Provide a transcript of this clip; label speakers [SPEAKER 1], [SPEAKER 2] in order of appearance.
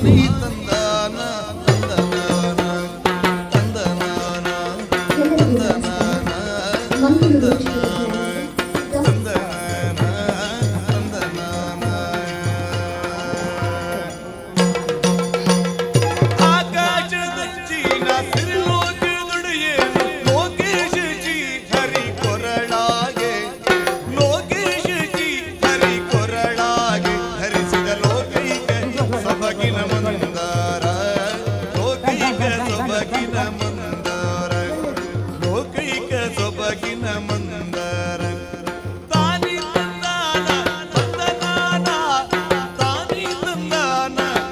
[SPEAKER 1] ನೀ ತಂದಾನ ತಂದನಾನ ತಂದನಾನ ತಂದನಾನ ತಂದನಾನ ತಂದನಾನ ತಂದನಾನ ಆಕಾಶದಚ್ಚಿ ನಾ ಸಿರಿಲೋಕಿ ದುಡಿಯೇನು ಲೋಕೇಶ ಜಿ ಹರಿ ಕೊರಳಾಗೆ ಲೋಕೇಶ ಜಿ ಹರಿ ಕೊರಳಾಗೆ ಹರಿಸಿದ ಲೋಕೈಕ ಸಭಗಿನ